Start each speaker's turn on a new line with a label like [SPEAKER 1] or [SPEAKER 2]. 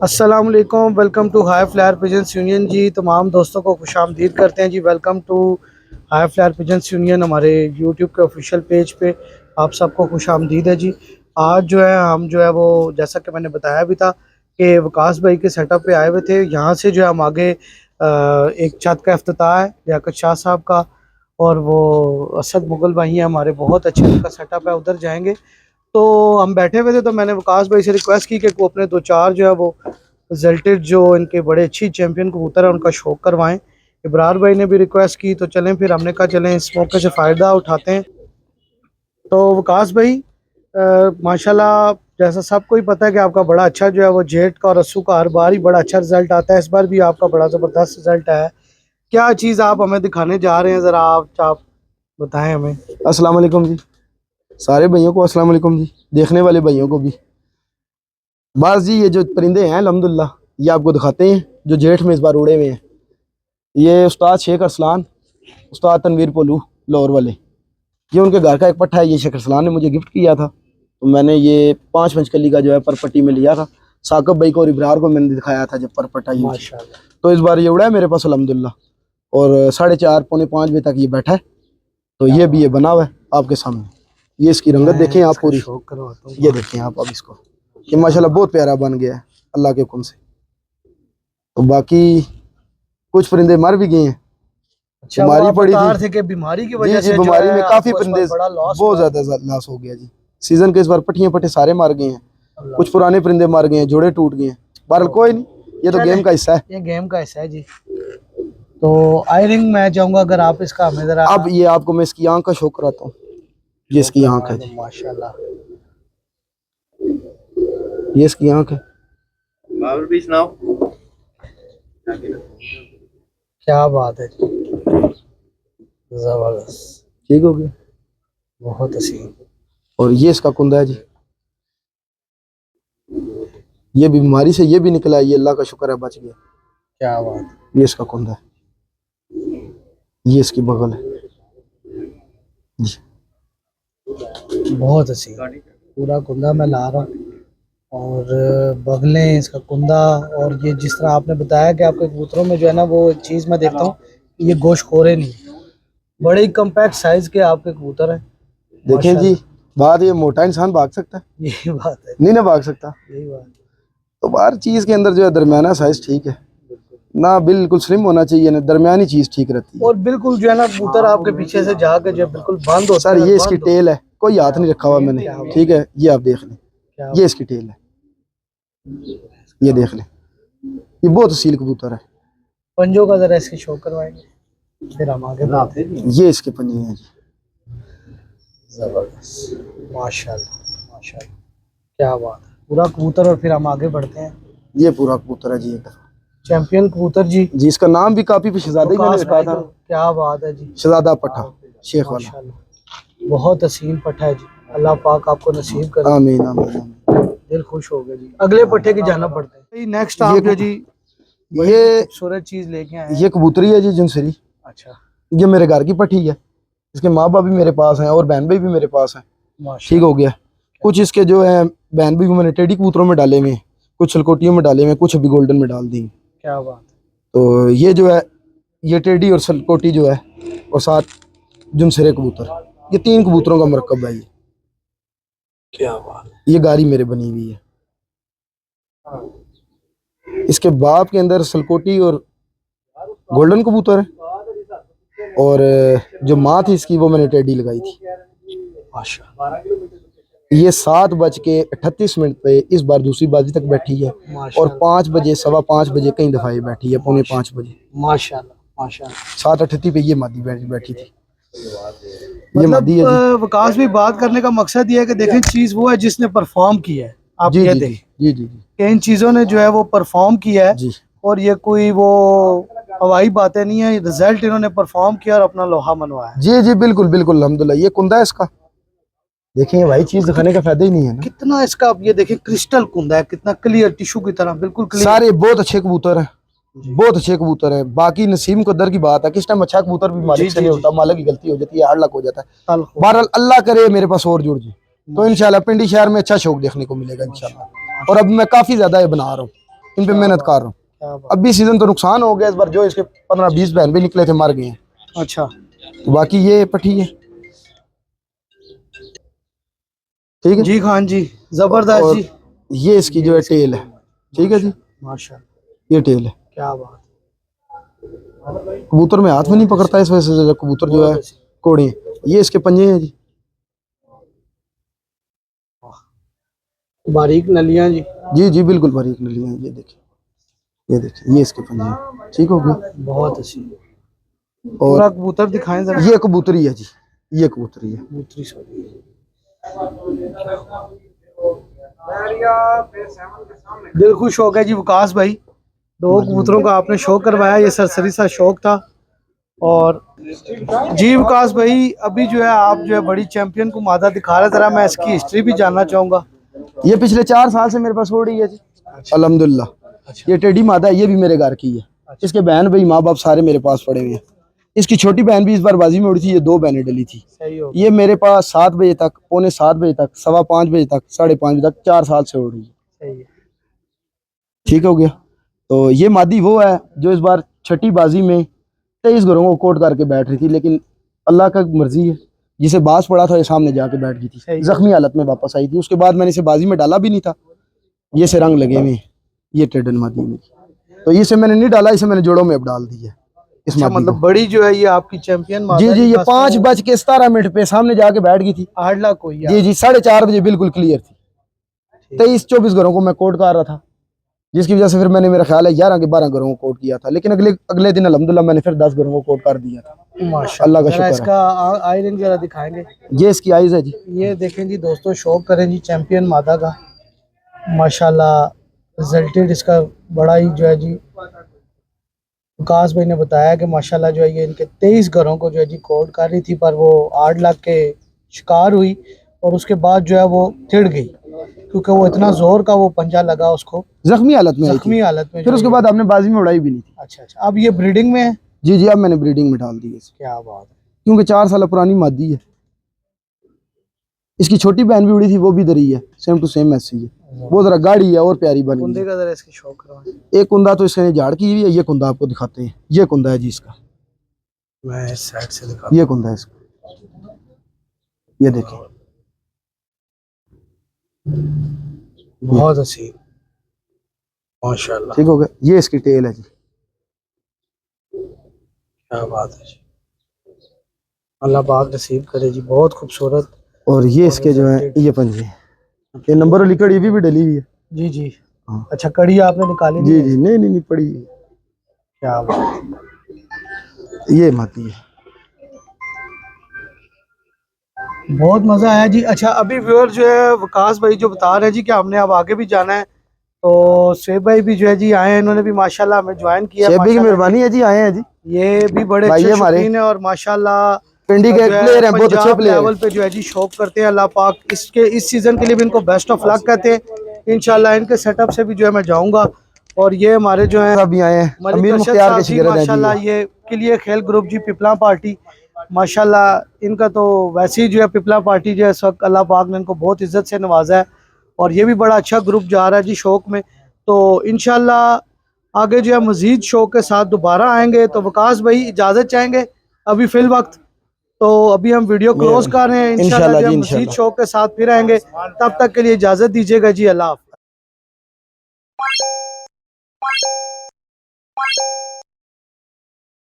[SPEAKER 1] अस्सलाम वालेकुम, welcome to high flyer pigeons union जी। तमाम दोस्तों को खुशामदीद करते हैं जी। Welcome to high flyer pigeons union. हमारे यूट्यूब के ऑफिशियल पेज पे आप सबको खुशामदीद है जी। आज जो है हम जो है वो जैसा कि मैंने बताया भी था कि वकास भाई के सेटअप पे आए हुए थे। यहाँ से जो है हम आगे एक छत का इफ्तिताह है लियाकत शाह साहब का, और वो असद मुगल भाई हैं हमारे, बहुत अच्छे उनका सेटअप है, उधर जाएंगे। तो हम बैठे हुए थे तो मैंने वकास भाई से रिक्वेस्ट की कि वो अपने दो चार जो है वो रिजल्टेड जो इनके बड़े अच्छी चैंपियन कबूतर है उनका शौक करवाएं। इब्रार भाई ने भी रिक्वेस्ट की तो चलें, फिर हमने कहा चलें इस मौके से फ़ायदा उठाते हैं। तो वकास भाई माशाल्लाह जैसा सबको ही पता है कि आपका बड़ा अच्छा जो है वो जेट का और रस्सू का हर बार ही बड़ा अच्छा रिजल्ट आता है। इस बार भी आपका बड़ा ज़बरदस्त रिजल्ट आया है। क्या चीज़ आप हमें दिखाने जा रहे हैं, ज़रा आप बताएं हमें।
[SPEAKER 2] अस्सलाम वालेकुम जी, सारे भाइयों को अस्सलाम वालेकुम जी, देखने वाले भाइयों को भी। बस जी, ये जो परिंदे हैं अल्हम्दुलिल्लाह ये आपको दिखाते हैं जो जेठ में इस बार उड़े हुए हैं। ये उस्ताद शेख अरसलान, उस्ताद तनवीर पोलू लाहौर वाले, ये उनके घर का एक पट्ठा है। ये शेख अरसलान ने मुझे गिफ्ट किया था, तो मैंने ये 5 पंचकली का जो है परपट्टी में लिया था। साकब भाई को और इब्रार को मैंने दिखाया था जब परपट्टा यूज,
[SPEAKER 1] माशाल्लाह।
[SPEAKER 2] तो इस बार ये उड़ा है मेरे पास अल्हम्दुलिल्लाह। और 4:30 पौने 5 बजे तक ये बैठा है। तो ये भी ये बना हुआ है आपके सामने। ये इसकी रंगत देखें आप पूरी, ये देखें आप अब इसको, ये माशाल्लाह बहुत प्यारा बन गया है अल्लाह के हुक्म से। तो बाकी कुछ परिंदे मर भी गए हैं।
[SPEAKER 1] अच्छा,
[SPEAKER 2] बीमारी पड़ी
[SPEAKER 1] थे कि बीमारी की वजह
[SPEAKER 2] जी,
[SPEAKER 1] से
[SPEAKER 2] बीमारी में काफी
[SPEAKER 1] आपको इस
[SPEAKER 2] परिंदे
[SPEAKER 1] बार बड़ा
[SPEAKER 2] बहुत ज्यादा लॉस हो गया जी। सीजन के इस बार पट्टियां पट्टे सारे मार गए हैं, कुछ पुराने परिंदे मार गए हैं, जोड़े टूट गए हैं। बहरहाल कोई नहीं, ये तो गेम का हिस्सा है।
[SPEAKER 1] ये गेम का हिस्सा है जी। तो आई रिंग मैं चाहूंगा अगर आप इसका हमें जरा।
[SPEAKER 2] अब ये आपको मैं इसकी आंख का शौक कराता हूँ। ये इसकी आंख है जी,
[SPEAKER 1] माशाल्लाह।
[SPEAKER 2] ये इसकी आंख है।
[SPEAKER 1] भी सुनाओ, क्या बात है जी, जबरदस्त,
[SPEAKER 2] ठीक हो गया,
[SPEAKER 1] बहुत हसीन।
[SPEAKER 2] और ये इसका कुंदा है जी। ये बीमारी से ये भी निकला है, ये अल्लाह का शुक्र है बच गया।
[SPEAKER 1] क्या बात।
[SPEAKER 2] ये इसका कुंदा है, ये इसकी बगल है जी।
[SPEAKER 1] बहुत हसीन, पूरा कुंदा मैं ला रहा हूँ, और बगलें इसका कुंदा। और ये जिस तरह आपने बताया कि आपके कबूतरों में जो है ना वो एक चीज़ मैं देखता हूँ, ये गोश्तखोरे नहीं, बड़े ही कम्पैक्ट साइज के आपके कबूतर हैं।
[SPEAKER 2] देखें जी, बात ये मोटा इंसान भाग सकता है,
[SPEAKER 1] यही बात है,
[SPEAKER 2] नहीं ना भाग सकता।
[SPEAKER 1] यही बात।
[SPEAKER 2] तो हर चीज के अंदर जो है दरमियाना साइज ठीक है ना, बिल्कुल स्लिम होना चाहिए ना, दरमियानी चीज ठीक रहती है।
[SPEAKER 1] और बिल्कुल जो है ना कबूतर आपके पीछे से जाके जो बिल्कुल बंद होता है।
[SPEAKER 2] सर ये इसकी टेल है, कोई हाथ नहीं रखा हुआ मैंने, ठीक है, ये आप देख लें, ये इसकी टेल है, ये देख लें, ये बहुत असील कबूतर है।
[SPEAKER 1] पंजों का जरा इसकी शो करवाएंगे, फिर हम आगे बढ़ते हैं।
[SPEAKER 2] ये इसके पंजे हैं जी,
[SPEAKER 1] जबरदस्त, माशाल्लाह माशाल्लाह, क्या बात है, पूरा कबूतर। और फिर हम आगे बढ़ते हैं।
[SPEAKER 2] ये पूरा कबूतर है जी, एक दफा
[SPEAKER 1] चैंपियन कबूतर जी।
[SPEAKER 2] जी, इसका नाम भी काफी पे शहजादा ही मैंने रखा था।
[SPEAKER 1] क्या बात है जी,
[SPEAKER 2] शहजादा पट्टा शेख वाला,
[SPEAKER 1] बहुत हसीन पट्टा है जी। अल्लाह पाक आपको नसीब करे।
[SPEAKER 2] आमीन आमीन आमीन।
[SPEAKER 1] दिल खुश हो गया जी। अगले पट्टे की जानब बढ़ते हैं। नेक्स्ट आप जो जी
[SPEAKER 2] ये
[SPEAKER 1] खूबसूरत चीज लेके आए हैं।
[SPEAKER 2] ये कबूतरी है जी जुनसरी।
[SPEAKER 1] अच्छा,
[SPEAKER 2] ये मेरे घर की पट्टी है, इसके माँ बाप भी मेरे पास हैं और बहन भाई भी मेरे पास हैं। ठीक हो गया। कुछ इसके जो है बहन भाई मैंने टेडी कबूतरों में डाले हुए, कुछ सलकोटियों में डाले हुए, कुछ अभी गोल्डन में डाल दी।
[SPEAKER 1] क्या बात।
[SPEAKER 2] तो ये जो है ये टेडी और सलकोटी जो है, और साथ जुनसरे कबूतर, ये 3 कबूतरों का मरकब है। ये
[SPEAKER 1] क्या बात।
[SPEAKER 2] ये गाड़ी मेरे बनी हुई है। इसके बाप के अंदर सलकोटी और गोल्डन कबूतर है, और जो माँ थी इसकी वो मैंने टेडी लगाई थी। ये 7:38 पे इस बार दूसरी बाजी तक बैठी है, और 5 बजे 5:15 बजे कई दफा ये बैठी है, पौने 5 बजे।
[SPEAKER 1] माशाल्लाह माशाल्लाह।
[SPEAKER 2] 7:38 पे ये मादी बैठी थी। ये
[SPEAKER 1] मतलब
[SPEAKER 2] मादी है जी।
[SPEAKER 1] विकास भी बात करने का मकसद ये है कि देखें चीज वो है जिसने परफॉर्म किया है। आप
[SPEAKER 2] जी
[SPEAKER 1] ये
[SPEAKER 2] जी
[SPEAKER 1] देखें
[SPEAKER 2] जी जी जी,
[SPEAKER 1] इन चीजों ने जो है वो परफॉर्म किया है
[SPEAKER 2] जी।
[SPEAKER 1] और ये कोई वो हवाई बातें नहीं है, रिजल्ट इन्होंने परफॉर्म किया और अपना लोहा मनवाया।
[SPEAKER 2] जी जी बिल्कुल बिल्कुल अल्हम्दुलिल्लाह। ये कुंदा है इसका, देखिए भाई चीज दिखाने का फायदा ही नहीं है ना।
[SPEAKER 1] कितना इसका आप ये देखिए क्रिस्टल कुंदा है, कितना क्लियर टिश्यू की तरह बिल्कुल क्लियर।
[SPEAKER 2] सारे बहुत अच्छे कबूतर हैं, बहुत अच्छे कबूतर हैं। बाकी नसीब कदर की बात है, किस टाइम अच्छा कबूतर भी मालिक से नहीं होता, मालिक की गलती हो जाती है, हार्ड लक हो जाता है। बहरहाल अल्लाह करे मेरे पास और जुड़ जाए तो इंशाल्लाह पिंडी शहर में अच्छा शौक देखने को मिलेगा इंशाल्लाह। और अब मैं काफी ज्यादा ये बना रहा हूँ, इन पे मेहनत कर रहा हूँ।
[SPEAKER 1] क्या बात।
[SPEAKER 2] अभी सीजन तो नुकसान हो गया इस बार, जो इसके 15-20 बहन भी निकले थे मर गए हैं।
[SPEAKER 1] अच्छा
[SPEAKER 2] तो बाकी ये पट्टी है, ठीक है
[SPEAKER 1] जी खान जी, जबरदस्त
[SPEAKER 2] और
[SPEAKER 1] जी।
[SPEAKER 2] ये इसकी जो है टेल है, ठीक है जी,
[SPEAKER 1] माशाल्लाह
[SPEAKER 2] ये टेल है।
[SPEAKER 1] क्या बात।
[SPEAKER 2] कबूतर में हाथ में नहीं पकड़ता इस वजह से कबूतर जो है कोड़े हैं। ये इसके पंजे हैं जी,
[SPEAKER 1] बारीक नलियां जी।
[SPEAKER 2] जी जी बिल्कुल बारीक नलियां हैं। ये देखिए ये इसके पंजे हैं, ठीक हो गया।
[SPEAKER 1] बहुत अच्छी।
[SPEAKER 2] और
[SPEAKER 1] पूरा कबूतर दिखाएं जरा।
[SPEAKER 2] ये कबूतरी है जी, ये कबूतरी है।
[SPEAKER 1] कबूतरी सॉरी। दिल खुश हो गया जी विकास भाई, दो कबूतरों का आपने शो करवाया, ये सरसरी सा शौक था। और जी विकास भाई, अभी जो है आप जो है बड़ी चैंपियन को मादा दिखा रहे, जरा मैं इसकी हिस्ट्री भी जानना चाहूंगा।
[SPEAKER 2] ये पिछले 4 साल से मेरे पास हो रही है जी, अल्हम्दुलिल्लाह। ये टेढ़ी मादा है, ये भी मेरे घर की है। इसके बहन भाई माँ बाप सारे मेरे पास पड़े हुए हैं। इसकी छोटी बहन भी इस बार बाजी में उड़ी थी, ये 2 बहनें डली थी।
[SPEAKER 1] सही हो।
[SPEAKER 2] ये मेरे पास 7 बजे तक, पौने 7 बजे तक, 5:15 बजे तक, 5:30 बजे तक 4 साल से हो रही है।
[SPEAKER 1] सही है।
[SPEAKER 2] ठीक हो गया। तो ये मादी वो है जो इस बार छठी बाजी में 23 घरों को कोट करके बैठ रही थी, लेकिन अल्लाह का मर्जी है, जिसे बास पड़ा था ये सामने जाके बैठ गई थी, जख्मी हालत में वापस आई थी। उसके बाद मैंने इसे बाजी में डाला भी नहीं था। ये से रंग लगे हुए, ये टेडन मादी मेरी, तो इसे मैंने नहीं डाला, इसे मैंने जोड़ों में अब डाल दी है इस
[SPEAKER 1] अच्छा,
[SPEAKER 2] मादी
[SPEAKER 1] मतलब
[SPEAKER 2] को।
[SPEAKER 1] बड़ी जो है ये आपकी चैंपियन मादा
[SPEAKER 2] जी जी, ये
[SPEAKER 1] जिसका
[SPEAKER 2] 5:17 पे सामने जाके बैठ गई थी।
[SPEAKER 1] 8 लाख कोई
[SPEAKER 2] जी जी, 4:30 बजे बिल्कुल क्लियर थी। 23-24 घरों को मैं कोट कर रहा था, जिसकी वजह से फिर मैंने, मेरा ख्याल है 11 के 12 घरों को कोट किया था, लेकिन अगले दिन अल्हम्दुलिल्लाह मैंने फिर 10 घरों को कोट कर दिया था।
[SPEAKER 1] माशाल्लाह।
[SPEAKER 2] अल्लाह का
[SPEAKER 1] जरा
[SPEAKER 2] शुक्र है।
[SPEAKER 1] इसका आई रिंग जरा दिखाएंगे।
[SPEAKER 2] ये इसकी आइज है जी,
[SPEAKER 1] ये देखें जी दोस्तों, शौक करें जी चैंपियन मादा का, माशाल्लाह रिजल्टेड इसका बड़ा ही जो है जी। विकास भाई ने बताया कि माशाल्लाह जो है ये इनके 23 घरों को जो है जी कोट कर रही थी, पर वो 8 लाख के शिकार हुई और उसके बाद जो है वो तिड़ गई, क्योंकि वो इतना जोर का वो पंजा लगा उसको,
[SPEAKER 2] जख्मी हालत में आई
[SPEAKER 1] जख्मी
[SPEAKER 2] थी।
[SPEAKER 1] हालत में।
[SPEAKER 2] फिर उसके बाद आपने बाजी में उड़ाई भी नहीं थी।
[SPEAKER 1] अच्छा अच्छा, अब ये ब्रीडिंग में है।
[SPEAKER 2] जी जी, अब मैंने ब्रीडिंग में डाल दी है इसे,
[SPEAKER 1] क्या बात है।
[SPEAKER 2] क्योंकि 4 साल पुरानी मादी है। इसकी छोटी बहन भी उड़ी थी, वो भी दरी है, सेम टू सेम ऐसी है। वो जरा गाड़ी है और प्यारी बनी
[SPEAKER 1] कुंदे
[SPEAKER 2] है।
[SPEAKER 1] का जरा इसकी शौक करवाएं।
[SPEAKER 2] एक कुंदा तो इसने झाड़ की हुई है, ये कुंदा आपको दिखाते हैं। ये कुंदा है जी इसका,
[SPEAKER 1] मैं इस साइड से दिखा।
[SPEAKER 2] ये कुंदा है इसका, ये देखिए।
[SPEAKER 1] बहुत अच्छी, माशाल्लाह।
[SPEAKER 2] ठीक हो गया। ये इसकी टेल है जी,
[SPEAKER 1] क्या बात है जी, अल्लाह पाक नसीब करे जी, बहुत खूबसूरत।
[SPEAKER 2] और ये इसके जो है ये पंजे हैं। ये नंबर लिखड़ी ये भी डली हुई है।
[SPEAKER 1] जी जी।
[SPEAKER 2] हाँ।
[SPEAKER 1] अच्छा, कड़ी आपने निकाली
[SPEAKER 2] जी
[SPEAKER 1] नहीं है?
[SPEAKER 2] जी, नहीं नहीं नहीं पड़ी है।
[SPEAKER 1] क्या बात है।
[SPEAKER 2] ये माती है।
[SPEAKER 1] बहुत मज़ा आया जी। अच्छा, अभी व्यूअर जो है विकास भाई जो बता रहे हैं जी कि हमने अब आगे भी जाना है, तो शेब भाई भी जो है जी आए हैं, इन्होंने भी माशाल्लाह हमें ज्वाइन किया।
[SPEAKER 2] शेब भाई की
[SPEAKER 1] माशाल्लाह
[SPEAKER 2] मेहरबानी है जी, आए हैं जी।
[SPEAKER 1] ये भी बड़े
[SPEAKER 2] भाई
[SPEAKER 1] अच्छे
[SPEAKER 2] हमारे
[SPEAKER 1] शौकीन है और माशाल्लाह
[SPEAKER 2] पिंडी के
[SPEAKER 1] जो है
[SPEAKER 2] प्लेयर हैं, बहुत अच्छे
[SPEAKER 1] पंजाब
[SPEAKER 2] प्लेयर
[SPEAKER 1] लेवल पे जो है जी शौक करते हैं। अल्लाह पाक इसके इस सीज़न के लिए भी इनको बेस्ट ऑफ लक कहते हैं। इंशाल्लाह इनके सेटअप से भी जो है मैं जाऊंगा। और ये हमारे जो है
[SPEAKER 2] अभी आए हैं
[SPEAKER 1] मलिक
[SPEAKER 2] अमीर
[SPEAKER 1] अरशद
[SPEAKER 2] मुख्तियार
[SPEAKER 1] साहब
[SPEAKER 2] के
[SPEAKER 1] जी,
[SPEAKER 2] शिगिरद हैं जी।
[SPEAKER 1] माशाल्लाह ये किलिए खेल ग्रुप जी पिपला पार्टी, माशाल्लाह इनका तो वैसे ही जो है पिपला पार्टी जो है इस वक्त अल्लाह पाक ने इनको बहुत इज्जत से नवाजा है, और ये भी बड़ा अच्छा ग्रुप जा रहा है जी शौक में। तो इंशाल्लाह आगे जो है मज़ीद शौक के साथ दोबारा आएंगे। तो विकास भाई इजाज़त चाहेंगे अभी फिल वक्त, तो अभी हम वीडियो क्लोज कर रहे हैं। इंशाल्लाह जो है
[SPEAKER 2] जी
[SPEAKER 1] मज़ीद
[SPEAKER 2] इंशाल्लाह।
[SPEAKER 1] शौक के साथ फिर आएंगे, तब तक के लिए इजाज़त दीजिएगा जी, अल्लाह हाफ़िज़।